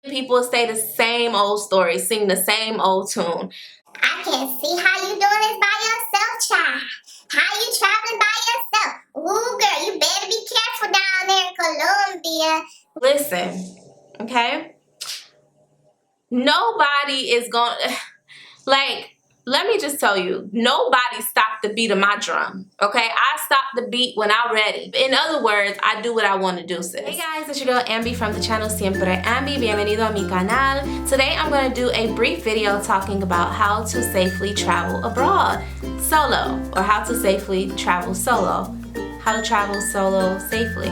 People say the same old story, sing the same old tune. I can't see how you doing this by yourself, child. How you traveling by yourself? Ooh, girl, you better be careful down there in Colombia. Listen, okay? Nobody is going like, let me just tell you, nobody stopped the beat of my drum, okay? I stop the beat when I'm ready. In other words, I do what I want to do, sis. Hey guys, it's your girl Ambi from the channel Siempre Ambi. Bienvenido a mi canal. Today I'm going to do a brief video talking about how to safely travel abroad solo, or how to safely travel solo. How to travel solo safely,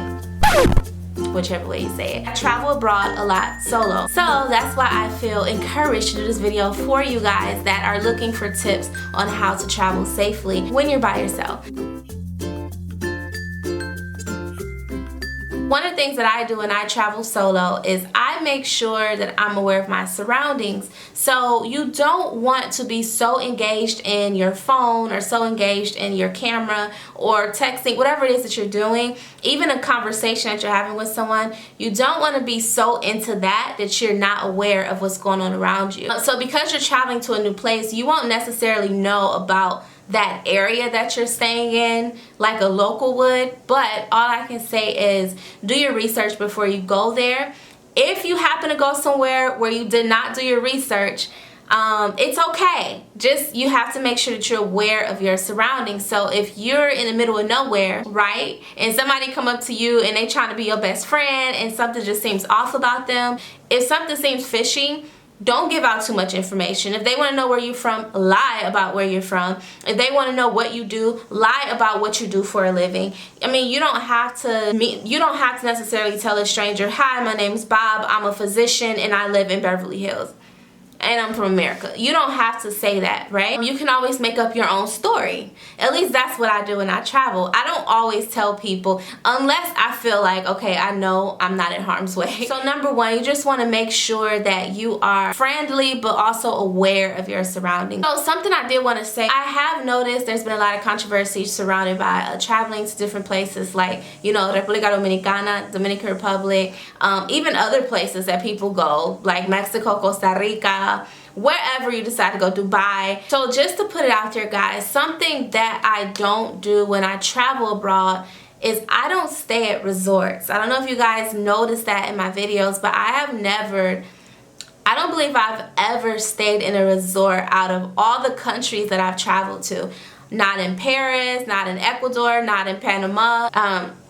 whichever way you say it. I travel abroad a lot solo, so that's why I feel encouraged to do this video for you guys that are looking for tips on how to travel safely when you're by yourself. One of the things that I do when I travel solo is I make sure that I'm aware of my surroundings. So you don't want to be so engaged in your phone or so engaged in your camera or texting, whatever it is that you're doing, even a conversation that you're having with someone, you don't want to be so into that you're not aware of what's going on around you. So because you're traveling to a new place, you won't necessarily know about that area that you're staying in like a local would, but all I can say is do your research before you go there. If you happen to go somewhere where you did not do your research, it's okay. Just you have to make sure that you're aware of your surroundings. So if you're in the middle of nowhere, right, and somebody come up to you and they trying to be your best friend and something just seems off about them, if something seems fishy, don't give out too much information. If they want to know where you're from, lie about where you're from. If they want to know what you do, lie about what you do for a living. I mean, you don't have to necessarily tell a stranger, "Hi, my name's Bob. I'm a physician and I live in Beverly Hills and I'm from America." You don't have to say that, right? You can always make up your own story. At least that's what I do when I travel. I don't always tell people unless I feel like, okay, I know I'm not in harm's way. So number one, you just want to make sure that you are friendly but also aware of your surroundings. So something I did want to say, I have noticed there's been a lot of controversy surrounded by traveling to different places like, you know, República Dominicana, Dominican Republic, even other places that people go like Mexico, Costa Rica, wherever you decide to go, Dubai. So just to put it out there, guys, something that I don't do when I travel abroad is I don't stay at resorts. I don't know if you guys noticed that in my videos, but I don't believe I've ever stayed in a resort out of all the countries that I've traveled to. Not in Paris, not in Ecuador, not in Panama,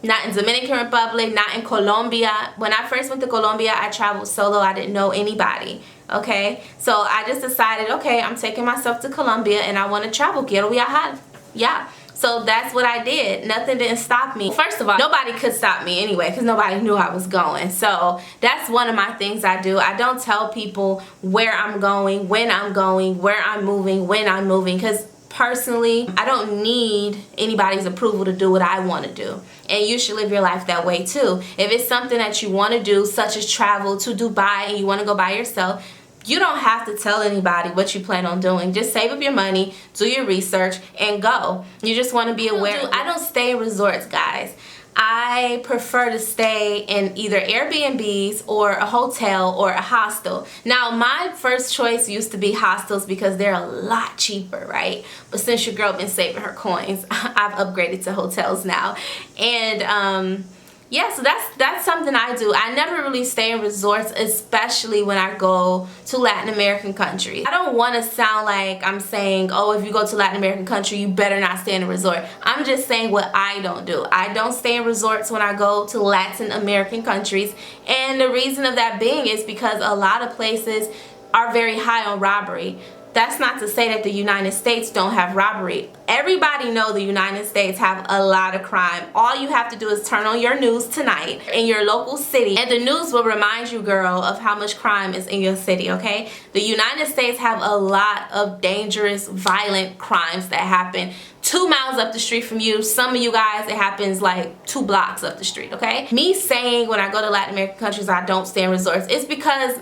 not in Dominican Republic, not in Colombia. When I first went to Colombia, I traveled solo. I didn't know anybody, okay? So I just decided, okay, I'm taking myself to Colombia and I want to travel. Quiero viajar. Yeah. So that's what I did. Nothing didn't stop me. First of all, nobody could stop me anyway because nobody knew I was going. So that's one of my things I do. I don't tell people where I'm going, when I'm going, where I'm moving, when I'm moving, because personally, I don't need anybody's approval to do what I want to do. And you should live your life that way too. If it's something that you want to do, such as travel to Dubai and you want to go by yourself, you don't have to tell anybody what you plan on doing. Just save up your money, do your research, and go. You just want to be aware. I don't stay in resorts, guys. I prefer to stay in either Airbnbs or a hotel or a hostel. Now, my first choice used to be hostels because they're a lot cheaper, right? But since your girl been saving her coins, I've upgraded to hotels now. And yeah, so that's something I do. I never really stay in resorts, especially when I go to Latin American countries. I don't want to sound like I'm saying, oh, if you go to Latin American country, you better not stay in a resort. I'm just saying what I don't do. I don't stay in resorts when I go to Latin American countries. And the reason of that being is because a lot of places are very high on robbery. That's not to say that the United States don't have robbery. Everybody know the United States have a lot of crime. All you have to do is turn on your news tonight in your local city, and the news will remind you, girl, of how much crime is in your city, okay? The United States have a lot of dangerous, violent crimes that happen 2 miles up the street from you. Some of you guys, it happens like 2 blocks up the street, okay? Me saying when I go to Latin American countries I don't stay in resorts, it's because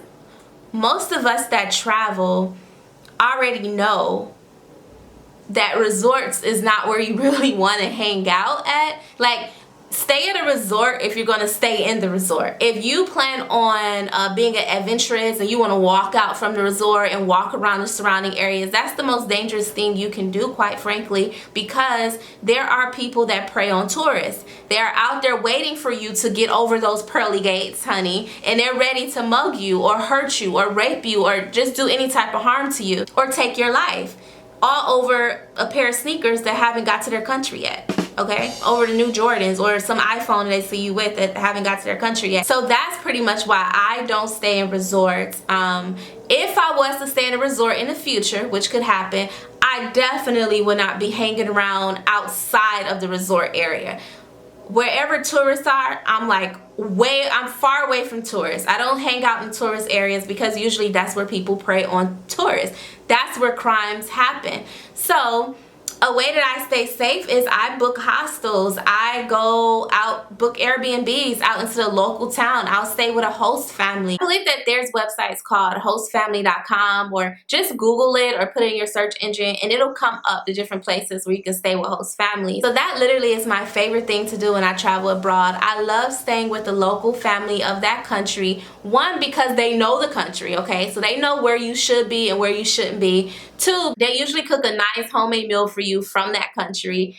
most of us that travel already know that resorts is not where you really want to hang out at. Like, stay at a resort if you're going to stay in the resort. If you plan on being adventurous and you want to walk out from the resort and walk around the surrounding areas, that's the most dangerous thing you can do, quite frankly, because there are people that prey on tourists. They're out there waiting for you to get over those pearly gates, honey, and they're ready to mug you or hurt you or rape you or just do any type of harm to you or take your life, all over a pair of sneakers that haven't got to their country yet. Okay, over the new Jordans or some iPhone they see you with that haven't got to their country yet. So that's pretty much why I don't stay in resorts. If I was to stay in a resort in the future, which could happen, I definitely would not be hanging around outside of the resort area. Wherever tourists are, I'm far away from tourists. I don't hang out in tourist areas because usually that's where people prey on tourists. That's where crimes happen. So a way that I stay safe is I book hostels. I go out, book Airbnbs out into the local town. I'll stay with a host family. I believe that there's websites called hostfamily.com, or just Google it or put it in your search engine and it'll come up the different places where you can stay with host families. So that literally is my favorite thing to do when I travel abroad. I love staying with the local family of that country. One, because they know the country, okay? So they know where you should be and where you shouldn't be. Two, they usually cook a nice homemade meal for you from that country.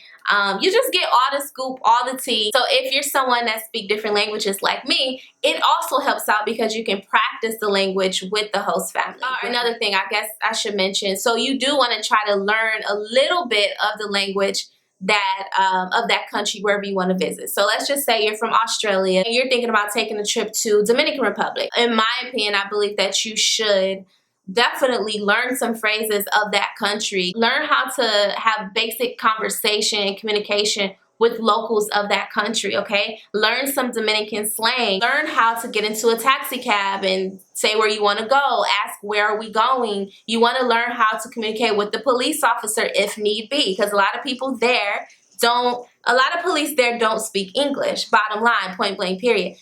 You just get all the scoop, all the tea. So if you're someone that speaks different languages like me, it also helps out because you can practice the language with the host family. Another thing I guess I should mention, so you do want to try to learn a little bit of the language that of that country wherever you want to visit. So let's just say you're from Australia and you're thinking about taking a trip to Dominican Republic. In my opinion, I believe that you should definitely learn some phrases of that country. Learn how to have basic conversation and communication with locals of that country, okay? Learn some Dominican slang. Learn how to get into a taxi cab and say where you want to go. Ask, where are we going? You want to learn how to communicate with the police officer if need be, because a lot of police there don't speak English, bottom line, point blank, period.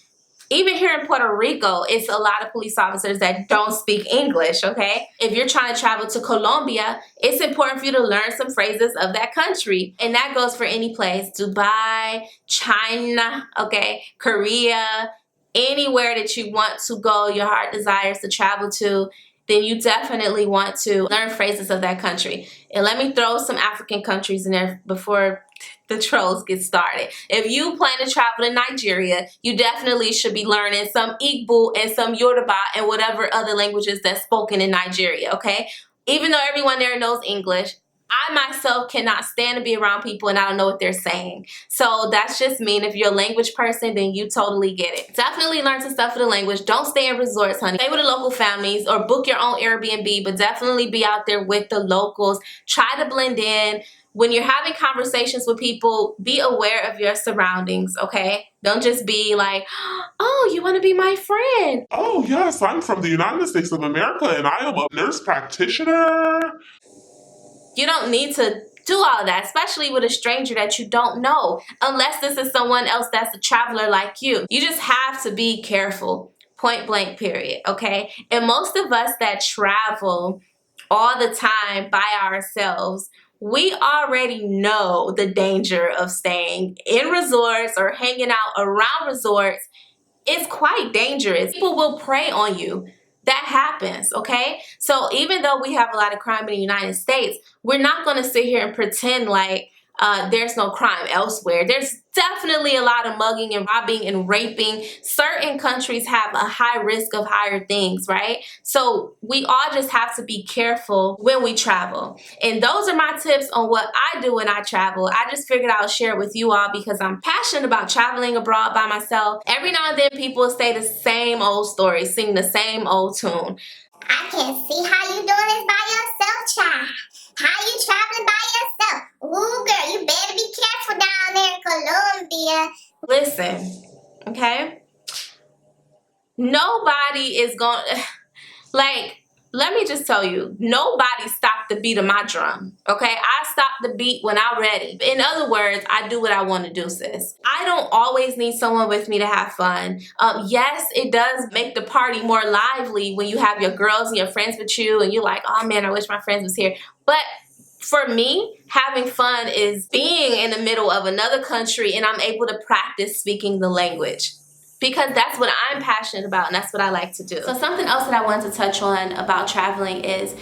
Even here in Puerto Rico, it's a lot of police officers that don't speak English, okay? If you're trying to travel to Colombia, it's important for you to learn some phrases of that country. And that goes for any place. Dubai, China, okay? Korea, anywhere that you want to go, your heart desires to travel to, then you definitely want to learn phrases of that country. And let me throw some African countries in there before the trolls get started. If you plan to travel to Nigeria, you definitely should be learning some Igbo and some Yoruba and whatever other languages that's spoken in Nigeria, okay? Even though everyone there knows English, I myself cannot stand to be around people and I don't know what they're saying. So that's just me. And if you're a language person, then you totally get it. Definitely learn some stuff for the language. Don't stay in resorts, honey. Stay with the local families or book your own Airbnb, but definitely be out there with the locals. Try to blend in. When you're having conversations with people, be aware of your surroundings, okay? Don't just be like, oh, you want to be my friend? Oh, yes, I'm from the United States of America and I am a nurse practitioner. You don't need to do all of that, especially with a stranger that you don't know, unless this is someone else that's a traveler like you. You just have to be careful, point blank, period, okay? And most of us that travel all the time by ourselves, we already know the danger of staying in resorts or hanging out around resorts. It's quite dangerous. People will prey on you. That happens, okay? So even though we have a lot of crime in the United States, we're not going to sit here and pretend like there's no crime elsewhere. There's definitely a lot of mugging and robbing and raping. Certain countries have a high risk of higher things, right? So we all just have to be careful when we travel. And those are my tips on what I do when I travel. I just figured I'll share it with you all because I'm passionate about traveling abroad by myself. Every now and then people say the same old story, sing the same old tune. I can see how you doing this by yourself, child. How you traveling by yourself? Ooh, girl, you better be careful down there in Colombia. Listen, okay? Nobody is going like, let me just tell you, nobody stopped the beat of my drum, okay? I stop the beat when I'm ready. In other words, I do what I want to do, sis. I don't always need someone with me to have fun. Yes, it does make the party more lively when you have your girls and your friends with you and you're like, oh man, I wish my friends was here. But For me, having fun is being in the middle of another country and I'm able to practice speaking the language, because that's what I'm passionate about and that's what I like to do. So something else that I wanted to touch on about traveling is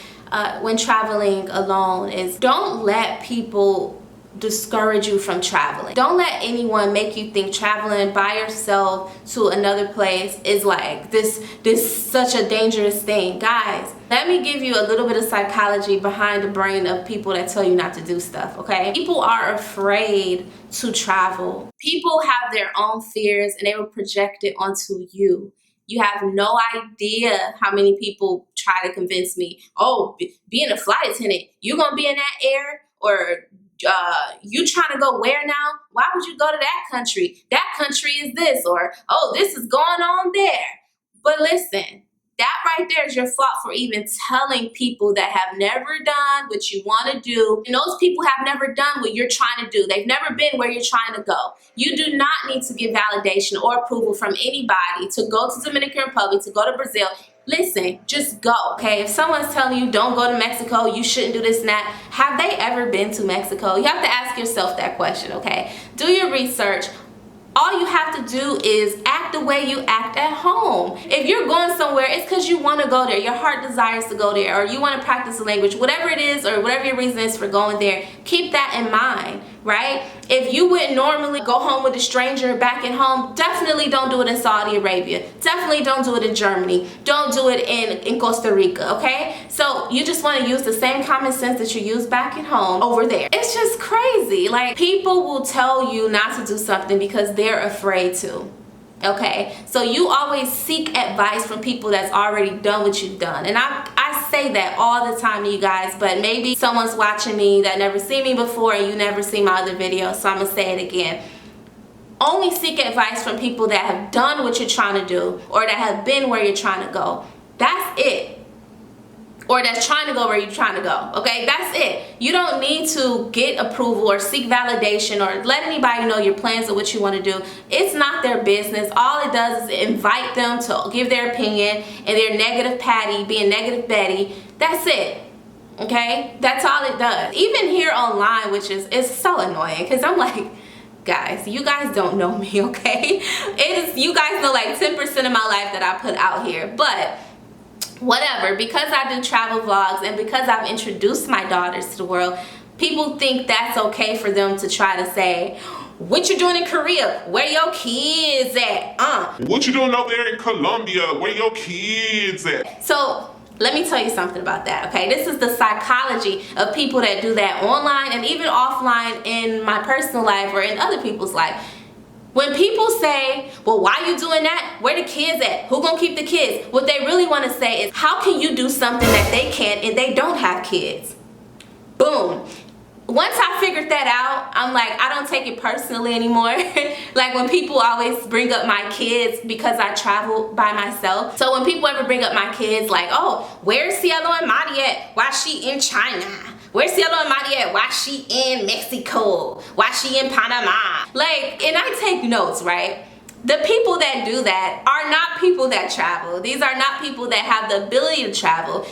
when traveling alone is don't let people discourage you from traveling. Don't let anyone make you think traveling by yourself to another place is like this such a dangerous thing. Guys, let me give you a little bit of psychology behind the brain of people that tell you not to do stuff, okay? People are afraid to travel. People have their own fears and they will project it onto you. You have no idea how many people try to convince me, oh, being a flight attendant, you're gonna be in that air, or you trying to go where now? Why would you go to that country? That country is this, or oh, this is going on there. But listen, that right there is your fault for even telling people that have never done what you want to do. And those people have never done what you're trying to do. They've never been where you're trying to go. You do not need to get validation or approval from anybody to go to Dominican Republic, to go to Brazil. Listen, just go, okay? If someone's telling you don't go to Mexico, you shouldn't do this and that, have they ever been to Mexico? You have to ask yourself that question, okay? Do your research. All you have to do is act the way you act at home. If you're going somewhere, it's because you want to go there. Your heart desires to go there, or you want to practice the language, whatever it is, or whatever your reason is for going there. Keep that in mind, right? If you wouldn't normally go home with a stranger back at home, definitely don't do it in Saudi Arabia. Definitely don't do it in Germany. Don't do it in Costa Rica, okay? So you just want to use the same common sense that you use back at home over there. It's just crazy. Like, people will tell you not to do something because they're afraid to. Okay, so you always seek advice from people that's already done what you've done. And I say that all the time to you guys, but maybe someone's watching me that never seen me before and you never seen my other videos, so I'm gonna say it again. Only seek advice from people that have done what you're trying to do, or that have been where you're trying to go. That's it. Or that's trying to go where you're trying to go, okay? That's it. You don't need to get approval or seek validation or let anybody know your plans or what you want to do. It's not their business. All it does is invite them to give their opinion and their negative Patty being negative Betty. That's it, okay? That's all it does. Even here online, which is so annoying, because I'm like, guys, you guys don't know me, okay? You guys know like 10% of my life that I put out here, but whatever, because I do travel vlogs and because I've introduced my daughters to the world, people think that's okay for them to try to say, what you doing in Korea? Where your kids at? What you doing over there in Colombia? Where your kids at? So let me tell you something about that, okay? This is the psychology of people that do that online and even offline in my personal life or in other people's life. When people say, well, why you doing that? Where the kids at? Who gonna keep the kids? What they really want to say is, how can you do something that they can't and they don't have kids? Boom. Once I figured that out, I'm like, I don't take it personally anymore. Like when people always bring up my kids because I travel by myself. So when people ever bring up my kids like, oh, where's Cielo and Madi at? Why she in China? Where's Cielo and Madi at? Why she in Mexico? Why she in Panama? Like, and I take notes, right? The people that do that are not people that travel. These are not people that have the ability to travel.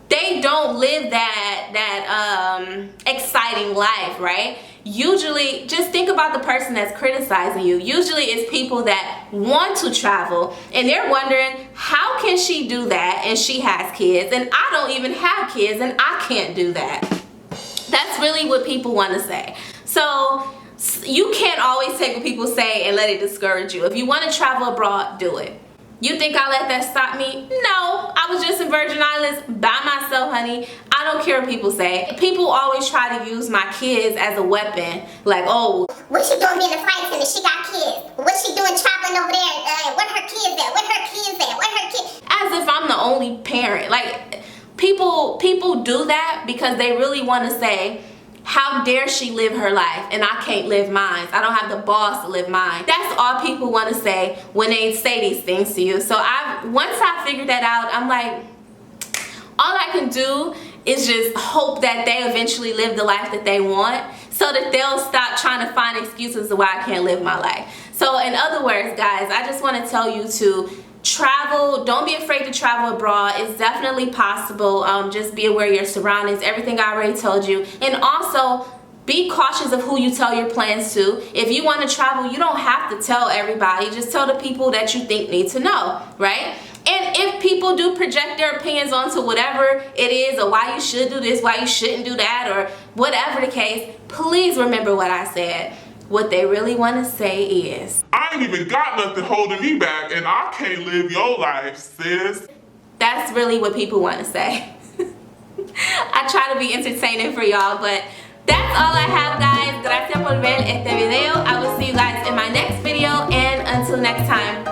They don't live that exciting life, right? Usually, just think about the person that's criticizing you. Usually it's people that want to travel and they're wondering, how can she do that and she has kids and I don't even have kids and I can't do that. That's really what people want to say. So you can't always take what people say and let it discourage you. If you want to travel abroad, do it. You think I let that stop me? No, I was just in Virgin Islands by myself, honey. I don't care what people say. People always try to use my kids as a weapon. Like, oh, what she doing being a flight attendant? She got kids. What she doing traveling over there? Where her kids at? Where her kids at? Where her kids? As if I'm the only parent. Like, people do that because they really want to say, how dare she live her life and I can't live mine. I don't have the balls to live mine. That's all people want to say when they say these things to you. So once I figured that out, I'm like, all I can do is just hope that they eventually live the life that they want so that they'll stop trying to find excuses of why I can't live my life. So in other words, guys, I just want to tell you to Travel, don't be afraid to travel abroad. It's definitely possible. Just be aware of your surroundings, everything I already told you. And also, be cautious of who you tell your plans to. If you want to travel, you don't have to tell everybody. Just tell the people that you think need to know, right? And if people do project their opinions onto whatever it is, or why you should do this, why you shouldn't do that, or whatever the case, please remember what I said. What they really want to say is, I ain't even got nothing holding me back, and I can't live your life, sis. that's really what people want to say. I try to be entertaining for y'all, but that's all I have, guys. Gracias por ver este video. I will see you guys in my next video, and until next time,